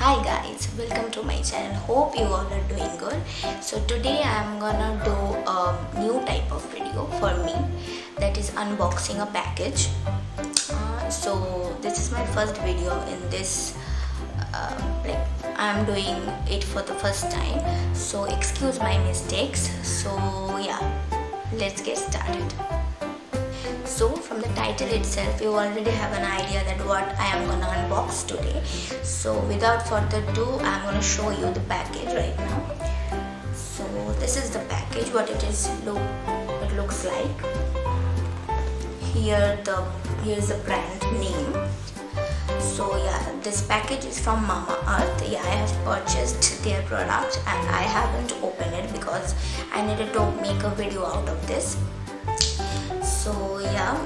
Hi guys, welcome to my channel. Hope you all are doing good. So today I am gonna do a new type of video for me, that is unboxing a package. So this is my first video in this, I am doing it for the first time, so excuse my mistakes. So yeah, let's get started. So from the title itself you already have an idea that what I am gonna unbox today. So without further ado, I am gonna show you the package right now. So this is the package, what it looks like. Here's the brand name. So yeah, this package is from MAMAEARTH. Yeah, I have purchased their product and I haven't opened it because I needed to make a video out of this. So yeah,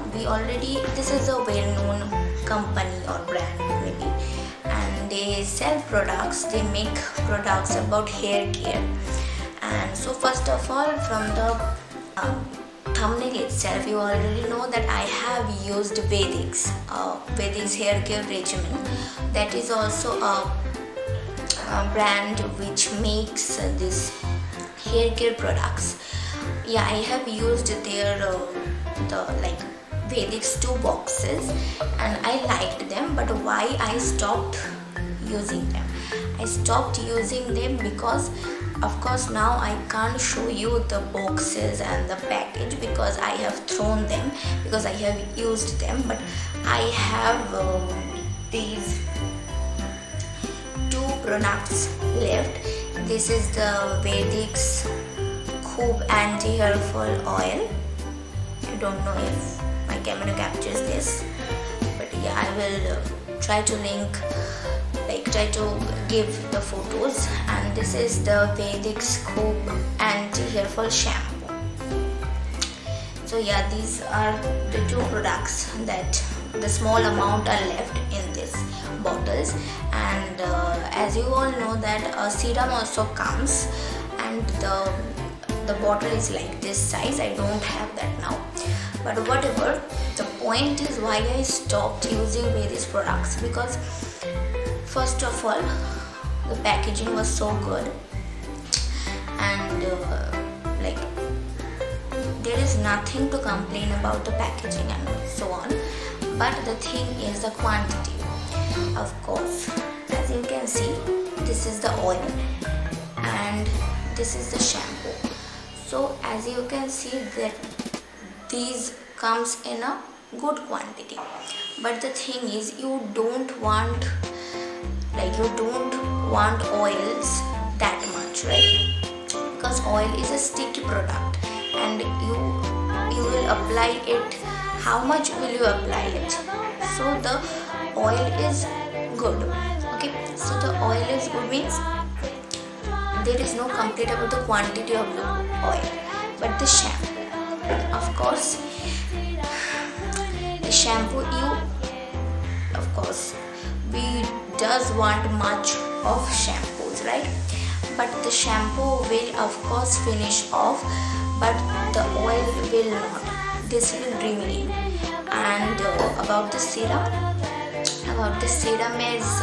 this is a well-known company or brand maybe, and they sell products, they make products about hair care. And so first of all, from the thumbnail itself you already know that I have used VEDIX Haircare Regimen. That is also a brand which makes this hair care products. Yeah, I have used their VEDIX 2 boxes and I liked them, but why I stopped using them? I stopped using them because of course now I can't show you the boxes and the package because I have thrown them, because I have used them. But I have these two products left. This is the VEDIX anti-hair fall oil. I don't know if my camera captures this, but yeah, I will try to give the photos. And this is the VEDIX anti-hair fall shampoo. So yeah, these are the two products that the small amount are left in this bottles. And as you all know that a serum also comes, and the bottle is like this size. I don't have that now, but whatever. The point is why I stopped using VEDIX products, because first of all the packaging was so good, and there is nothing to complain about the packaging and so on. But the thing is the quantity. Of course, as you can see, this is the oil and this is the shampoo. So as you can see that these comes in a good quantity, but the thing is you don't want oils that much, right? Because oil is a sticky product and you will apply it. How much will you apply it? So the oil is good. Okay, so the oil is good means there is no complaint about the quantity of the oil. But the shampoo, of course, the shampoo, we does want much of shampoos, right? But the shampoo will of course finish off, but the oil will not. This will remain. And about the serum is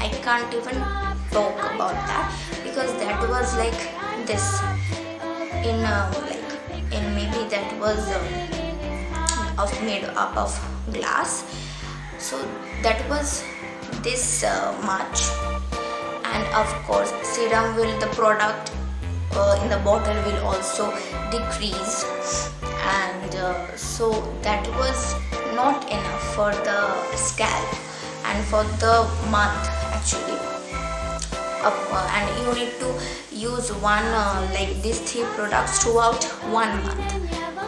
I can't even talk about that, because that was like this in maybe that was made up of glass. So that was this much. And of course the product in the bottle will also decrease, and so that was not enough for the scalp and for the month actually. And you need to use one these 3 products throughout 1 month.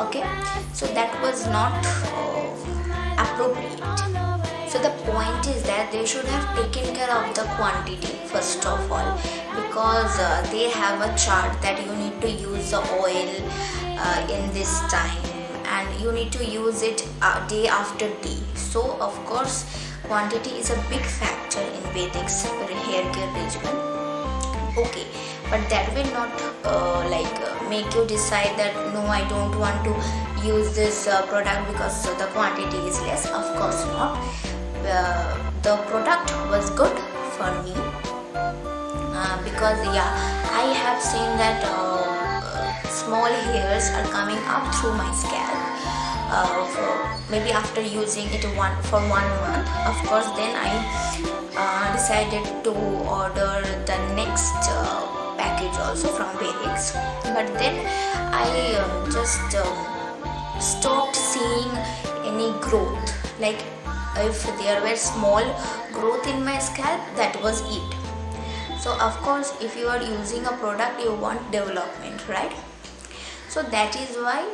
Okay, so that was not appropriate. So the point is that they should have taken care of the quantity first of all, because they have a chart that you need to use the oil in this time and you need to use it day after day. So of course quantity is a big factor in VEDIX hair care regimen. Okay, but that will not make you decide that no, I don't want to use this product because the quantity is less. Of course not. The product was good for because yeah, I have seen that small hairs are coming up through my scalp maybe after using it for 1 month. Of course, then I decided to order the next package also from VEDIX, but then I just stopped seeing any growth. Like if there were small growth in my scalp, that was it. So of course, if you are using a product, you want development, right? So that is why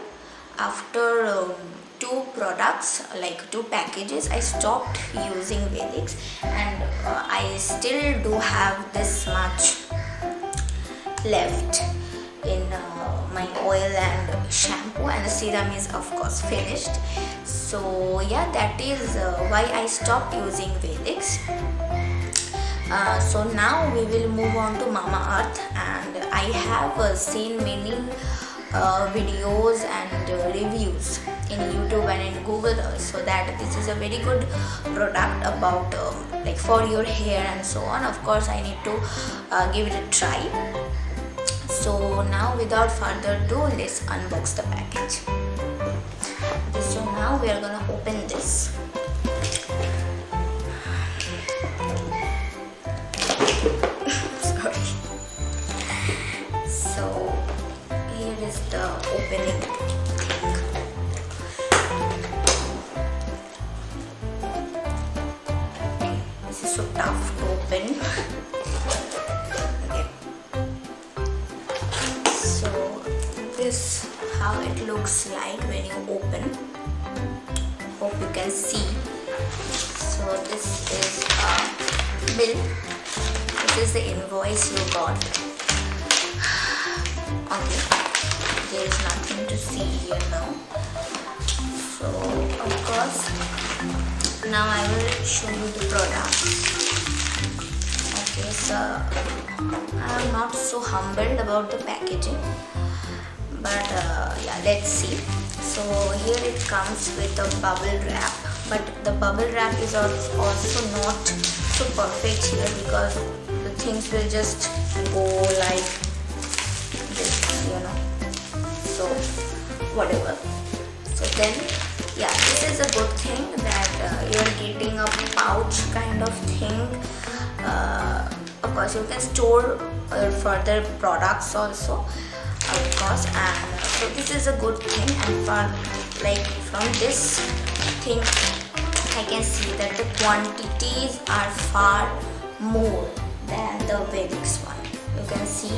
after 2 products, like 2 packages, I stopped using VEDIX, and I still do have this much left in my oil and shampoo, and the serum is of course finished. So yeah, that is why I stopped using VEDIX. So now we will move on to MAMAEARTH, and I have seen many videos and reviews in YouTube and in Google also that this is a very good product about like for your hair and so on. Of course, I need to give it a try. So now without further ado, let's unbox the package. Okay, so now we are gonna open this. Sorry. So here is the opening thing. This is so tough to open. Okay. So this how it looks like when you open. Hope you can see. So this is a bill. This is the invoice you got. Okay, there is nothing to see here now. So of course, now I will show you the product. Okay, so I am not so humbled about the packaging, but yeah, let's see. So here it comes with a bubble wrap, but the bubble wrap is also not so perfect here because the things will just go like this, you know. So whatever. So then yeah, this is a good thing that you're getting a pouch kind of thing. Of course, you can store further products also, of course, and so this is a good thing. And for like from this thing, I can see that the quantities are far more than the VEDIX one. You can see.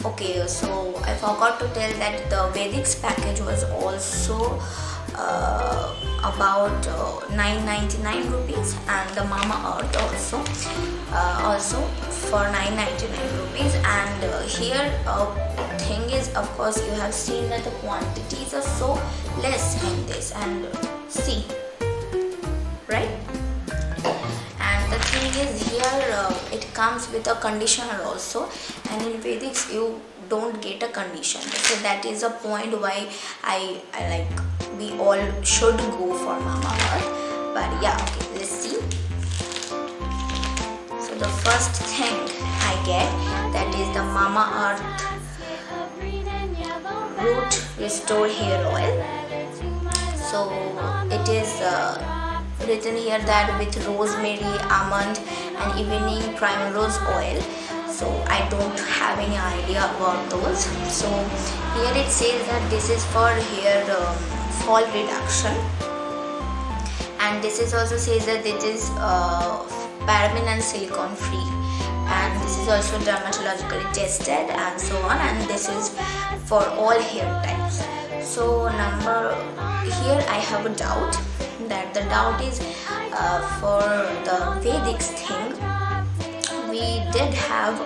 Okay, so I forgot to tell that the VEDIX package was also about 999 rupees, and the MAMAEARTH also for 999 rupees. And here thing is, of course, you have seen that the quantities are so less in this, and see, right? And the thing is here it comes with a conditioner also, and in VEDIX you don't get a conditioner. So that is a point why I like we all should go for MAMAEARTH. But yeah, okay, let's see. So the first thing I get, that is the MAMAEARTH Root Restore Hair Oil. So it is written here that with rosemary, almond and evening primrose oil. So I don't have any idea about those. So here it says that this is for hair fall reduction, and this is also says that it is paraben and silicone free, and this is also dermatologically tested and so on, and this is for all hair types. So here I have a doubt, that the doubt is for the VEDIX thing, we did have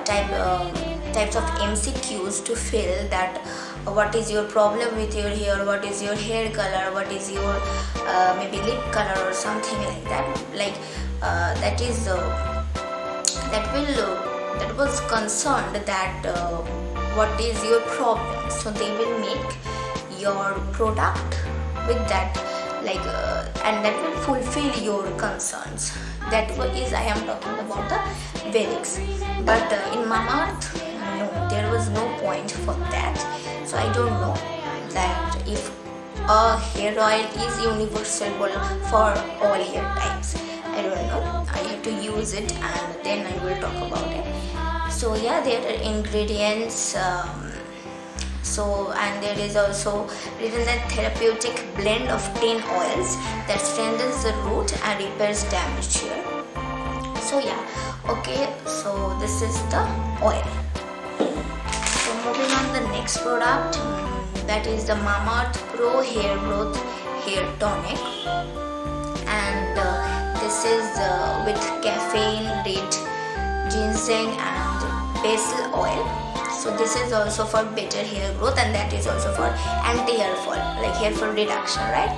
types of MCQs to fill, that what is your problem with your hair, what is your hair color, what is your maybe lip color or something like that. Like that was concerned that what is your problem. So they will make your product with that, like and that will fulfill your concerns. that is I am talking about the VEDIX. But in MAMAEARTH, no, there was no point for that. So I don't know that if a hair oil is universal for all hair types. I don't know. I have to use it and then I will talk about it. So yeah, there are ingredients. And there is also written that therapeutic blend of 10 oils that strengthens the root and repairs damaged hair. So yeah, okay, so this is the oil. So moving on the next product, that is the MAMAEARTH Pro Hair Growth Hair Tonic, and this is with caffeine, date, ginseng and basil oil. So this is also for better hair growth, and that is also for anti-hair fall, like hair fall reduction, right?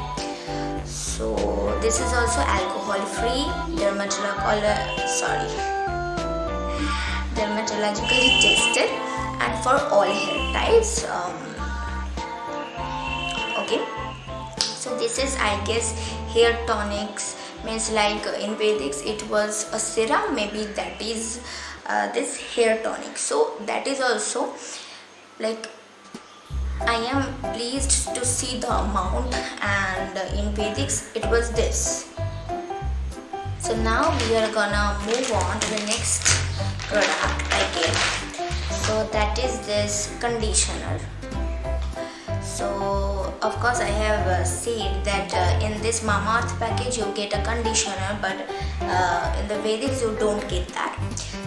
So this is also alcohol free, dermatologically tested, and for all hair types. Okay, so this is, I guess, hair tonics, means like in VEDIX it was a serum, maybe that is this hair tonic. So that is also, like, I am pleased to see the amount, and in VEDIX it was this. So now we are gonna move on to the next product again. So that is this conditioner. So of course I have said that in this MAMAEARTH package you get a conditioner, but in the VEDIX you don't get that.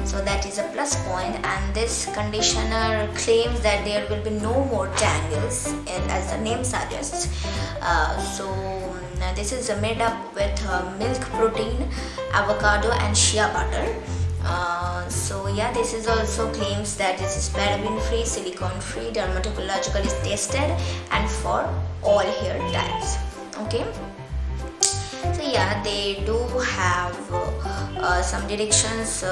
So that is a plus point, and this conditioner claims that there will be no more tangles, and as the name suggests. This is made up with milk protein, avocado and shea butter. So yeah, this is also claims that this is paraben free, silicone free, dermatologically tested, and for all hair types. Okay, so yeah, they do have some directions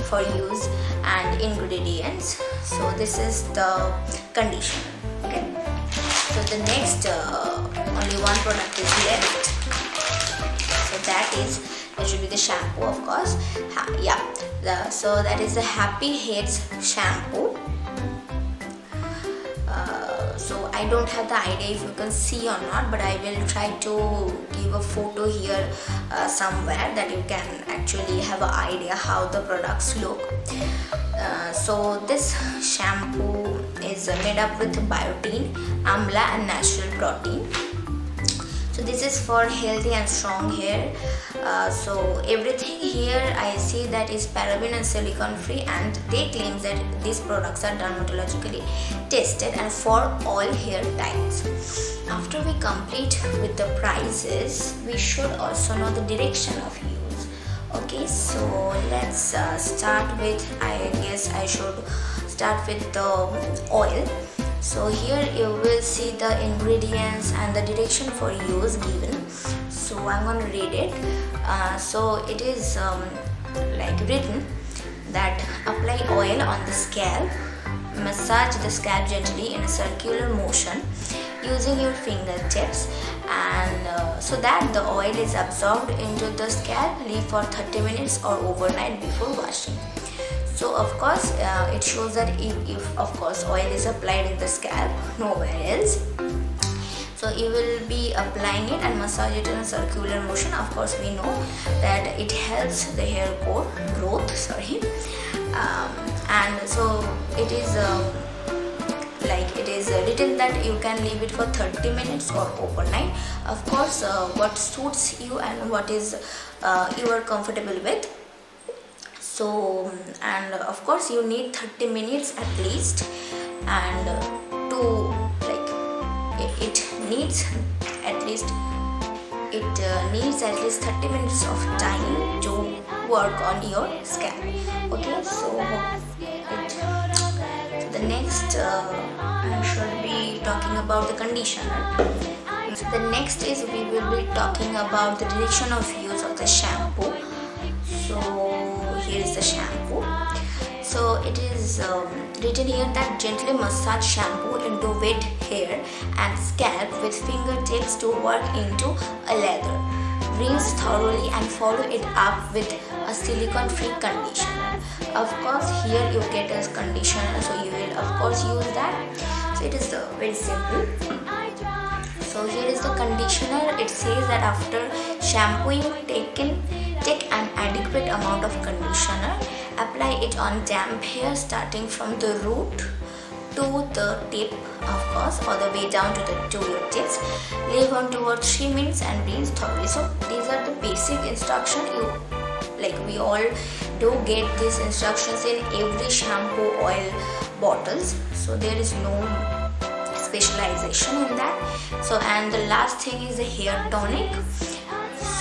for use and ingredients. So this is the conditioner. Okay, so the next only one product is left. So that should be the shampoo, of course. So that is the Happy Heads shampoo. So I don't have the idea if you can see or not, but I will try to give a photo here somewhere that you can actually have an idea how the products look. So this shampoo is made up with biotin, amla and natural protein. So this is for healthy and strong hair. So everything here I see that is paraben and silicone free, and they claim that these products are dermatologically tested and for all hair types. After we complete with the prices, we should also know the direction of use. Okay, so let's start with, I guess I should start with the oil. So here you will see the ingredients and the direction for use given. So I'm going to read it. So it is like written that apply oil on the scalp, massage the scalp gently in a circular motion using your fingertips, and so that the oil is absorbed into the scalp. Leave for 30 minutes or overnight before washing. So of course it shows that if of course oil is applied in the scalp, nowhere else, so you will be applying it and massage it in a circular motion. Of course we know that it helps the hair growth, and so it is written that you can leave it for 30 minutes or overnight. Of course what suits you and what is you are comfortable with. So, and of course you need 30 minutes at least, and it needs at least 30 minutes of time to work on your scalp. Okay, so the next I should be talking about the conditioner. So the next is we will be talking about the direction of use of the shampoo. So here is the shampoo. So it is written here that gently massage shampoo into wet hair and scalp with fingertips to work into a lather. rinse thoroughly and follow it up with a silicone free conditioner. Of course here you get a conditioner, so you will of course use that. So it is very simple. So here is the conditioner. It says that after shampooing, take an adequate amount of conditioner. Apply it on damp hair starting from the root to the tip, of course, all the way down to your tips. Leave on 2 or 3 minutes and rinse thoroughly. So these are the basic instructions. We all do get these instructions in every shampoo oil bottles. So there is no specialization in that. So and the last thing is the hair tonic.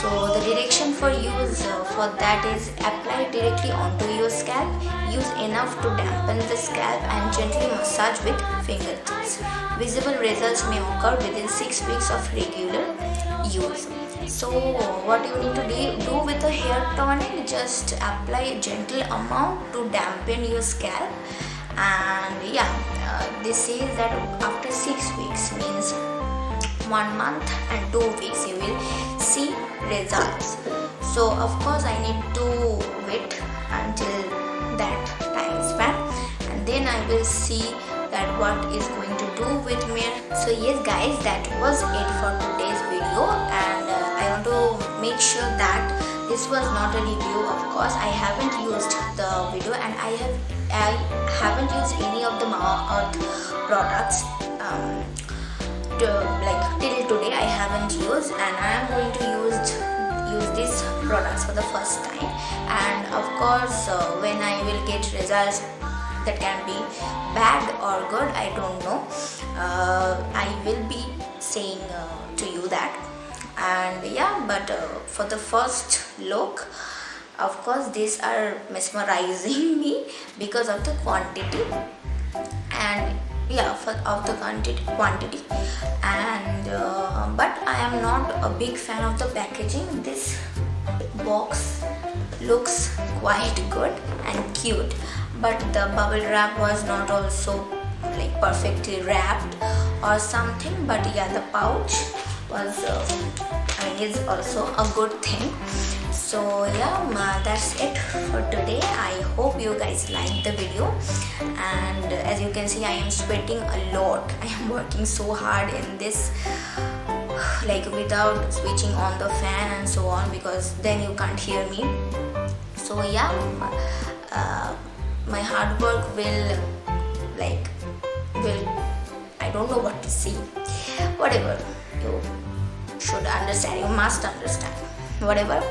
So the direction for use for that is apply directly onto your scalp. Use enough to dampen the scalp and gently massage with fingertips. Visible results may occur within 6 weeks of regular use. So what you need to do with the hair tonic, just apply a gentle amount to dampen your scalp. And yeah, this says that after 6 weeks, means 1 month and 2 weeks, you will see results. So of course I need to wait until that time span, and then I will see that what is going to do with me. So yes guys, that was it for today's video, and I want to make sure that this was not a review. Of course I haven't used the video, and I haven't used any of the MAMAEARTH products till today. I haven't used, and I am going to use these products for the first time. And of course when I will get results that can be bad or good, I don't know, I will be saying to you that. And yeah, but for the first look, of course these are mesmerizing me because of the quantity, and yeah, of the quantity. And but I am not a big fan of the packaging. This box looks quite good and cute, but the bubble wrap was not also perfectly wrapped or something. But yeah, the pouch was is also a good thing. So yeah, that's it for today. I hope you guys liked the video, and as you can see, I am sweating a lot. I am working so hard in this, without switching on the fan and so on, because then you can't hear me. So yeah, my hard work will I don't know what to say. Whatever, you should understand, you must understand, whatever.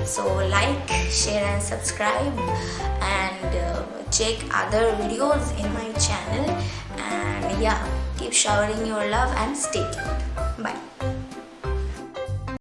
So like, share and subscribe, and check other videos in my channel. And yeah, keep showering your love and stay tuned. Bye.